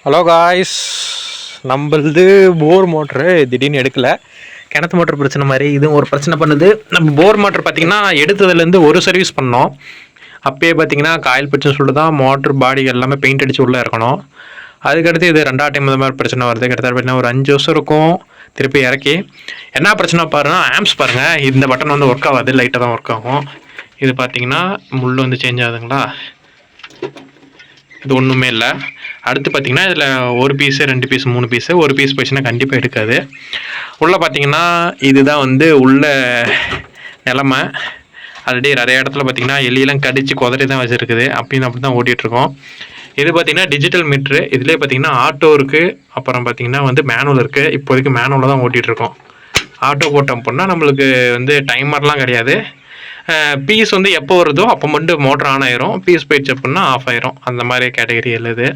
Hello guys, நம்மளது bore motor திடீர்னு எடுக்கலை. கிணத்து மோட்டர் பிரச்சனை மாதிரி இதுவும் ஒரு பிரச்சனை பண்ணுது. நம்ம போர் மோட்டர் பார்த்திங்கன்னா எடுத்ததுலேருந்து ஒரு சர்வீஸ் பண்ணோம். அப்பயே பார்த்திங்கன்னா காயில் பிரச்சனை சொல்லிட்டு தான் மோட்ரு பாடி எல்லாமே பெயிண்ட் அடித்து உள்ளே இருக்கணும். அதுக்கடுத்து இது ரெண்டாவது டைம் இந்த மாதிரி பிரச்சனை வருது. கிட்டத்தட்ட பார்த்தீங்கன்னா ஒரு 5 வருஷம் இருக்கும். திருப்பி இறக்கி என்ன பிரச்சனை பாருங்கள், ஆம்ஸ் பாருங்கள். இந்த பட்டன் வந்து ஒர்க் ஆகாது, லைட்டாக தான் ஒர்க் ஆகும். இது பார்த்திங்கன்னா முள் வந்து சேஞ்ச் ஆகுதுங்களா, இது ஒன்றுமே இல்லை. அடுத்து பார்த்திங்கன்னா இதில் ஒரு பீஸு 2 பீஸ் 3 பீஸு, ஒரு பீஸ் போயிடுச்சுன்னா கண்டிப்பாக எடுக்காது. உள்ளே பார்த்திங்கன்னா இதுதான் வந்து உள்ள நிலமை. ஆல்ரெடி நிறைய இடத்துல பார்த்திங்கன்னா எலியெல்லாம் கடிச்சு குதறி தான் வச்சுருக்குது. அப்படி தான் ஓட்டிகிட்ருக்கோம். இது பார்த்திங்கன்னா டிஜிட்டல் மீட்ரு. இதுலேயே பார்த்திங்கன்னா ஆட்டோ இருக்குது, அப்புறம் பார்த்திங்கன்னா வந்து மேனுவல் இருக்குது. இப்போதைக்கு மேனுவலில் தான் ஓட்டிகிட்ருக்கோம். ஆட்டோ போட்டோம் அப்படின்னா நம்மளுக்கு வந்து டைமர்லாம் கிடையாது. பீஸ் வந்து எப்போ வருதோ அப்போ மட்டும் மோட்டர் ஆன் ஆயிரும், பீஸ் போயிடுச்சு அப்படின்னா ஆஃப் ஆயிரும். அந்த மாதிரி கேட்டகரி எழுது.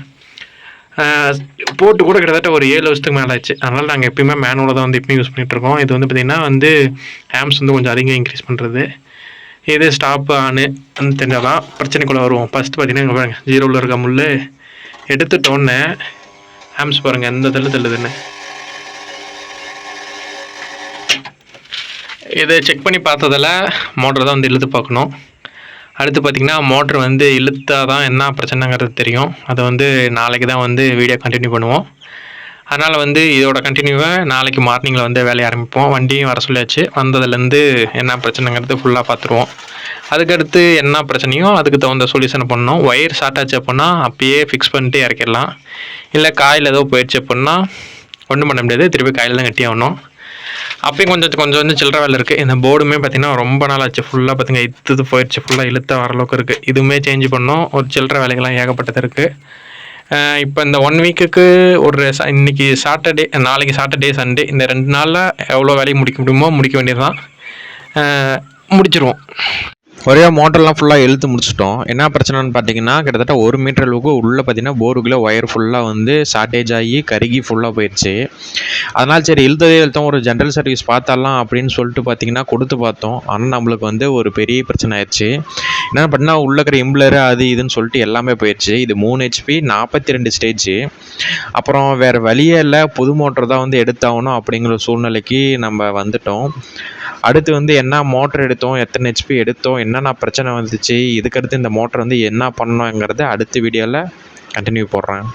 போட்டு கூட கிட்டத்தட்ட ஒரு 7 வருஷத்துக்கு மேலே ஆச்சு. அதனால் நாங்கள் எப்பயுமே மேனுவலாக தான் வந்து எப்பயும் யூஸ் பண்ணிகிட்ருக்கோம். இது வந்து பார்த்திங்கன்னா வந்து ஆம்ஸ் வந்து கொஞ்சம் அதிகம் இன்க்ரீஸ் பண்ணுறது. இது ஸ்டாப் ஆனு வந்து தெரிஞ்சால் தான் பிரச்சனைக்குள்ளே வருவோம். ஃபஸ்ட்டு பார்த்திங்கன்னா இங்கே பாருங்கள், 0வில் இருக்க முள் எடுத்துட்டோன்னே ஆம்ஸ் பாருங்கள் எந்த தள்ளுதுன்னு. இதை செக் பண்ணி பார்த்ததில் மோட்டர் தான் வந்து இழுத்து பார்க்கணும். அடுத்து பார்த்திங்கன்னா மோட்ரு வந்து இழுத்தா தான் என்ன பிரச்சனைங்கிறது தெரியும். அதை வந்து நாளைக்கு தான் வந்து வீடியோ கண்டினியூ பண்ணுவோம். அதனால் வந்து இதோட கண்டினியூவை நாளைக்கு மார்னிங்கில் வந்து வேலையை ஆரம்பிப்போம். வண்டியும் வர சொல்லியாச்சு. வந்ததுலேருந்து என்ன பிரச்சனைங்கிறது ஃபுல்லாக பார்த்துருவோம். அதுக்கடுத்து என்ன பிரச்சனையோ அதுக்கு தகுந்த சொல்யூஷன் பண்ணணும். ஒயர் ஷார்ட் ஆச்சு அப்படின்னா அப்பயே ஃபிக்ஸ் பண்ணிட்டு இறக்கிடலாம். இல்லை காயில் ஏதோ போயிடுச்சு அப்படின்னா ஒன்றும் பண்ண முடியாது, திருப்பி காயில் தான் கட்டி ஆகணும். அப்பயும் கொஞ்சம் சில்லற வேலை இருக்குது. இந்த போர்டுமே பார்த்திங்கன்னா ரொம்ப நாள் ஆச்சு. ஃபுல்லாக பார்த்திங்கன்னா இழுத்து போயிடுச்சு, ஃபுல்லாக இழுத்த வர அளவுக்கு இருக்குது. இதுவுமே சேஞ்ச் பண்ணோம். ஒரு சில்லற வேலைகள்லாம் ஏகப்பட்டது இருக்குது. இப்போ இந்த 1 வீக்குக்கு ஒரு இன்றைக்கி சாட்டர்டே, நாளைக்கு சாட்டர்டே சண்டே, இந்த 2 நாளில் எவ்வளோ வேலையை முடிக்க முடியுமோ முடிக்க வேண்டியது தான். முடிச்சிருவோம். ஒரே மோட்டர்லாம் ஃபுல்லாக இழுத்து முடிச்சிட்டோம். என்ன பிரச்சனைன்னு பார்த்தீங்கன்னா கிட்டத்தட்ட 1 மீட்டர் அளவுக்கு உள்ளே பார்த்தீங்கன்னா போருக்குள்ளே ஒயர் ஃபுல்லாக வந்து ஷார்ட்டேஜ் ஆகி கருகி ஃபுல்லாக போயிடுச்சு. அதனால் சரி இழுத்தோம், ஒரு ஜென்ரல் சர்வீஸ் பார்த்தரலாம் அப்படின்னு சொல்லிட்டு பார்த்தீங்கன்னா கொடுத்து பார்த்தோம். ஆனால் நம்மளுக்கு வந்து ஒரு பெரிய பிரச்சனை ஆயிடுச்சு. என்னென்னு பார்த்தீங்கன்னா உள்ளே இருக்கிற இம்ப்ளரு அது இதுன்னு சொல்லிட்டு எல்லாமே போயிடுச்சு. இது 3 HP 42 ஸ்டேஜ். அப்புறம் வேறு வழியே இல்லை, புது மோட்டர் தான் வந்து எடுத்தாகணும் அப்படிங்கிற சூழ்நிலைக்கு நம்ம வந்துட்டோம். அடுத்து வந்து என்ன மோட்டர் எடுத்தோம், எத்தனை HP எடுத்தோம், என்னென்ன பிரச்சனை வந்துச்சு, இதுக்கடுத்து இந்த மோட்டர் வந்து என்ன பண்ணணுங்கிறத அடுத்த வீடியோவில் கண்டினியூ போடுறேன்.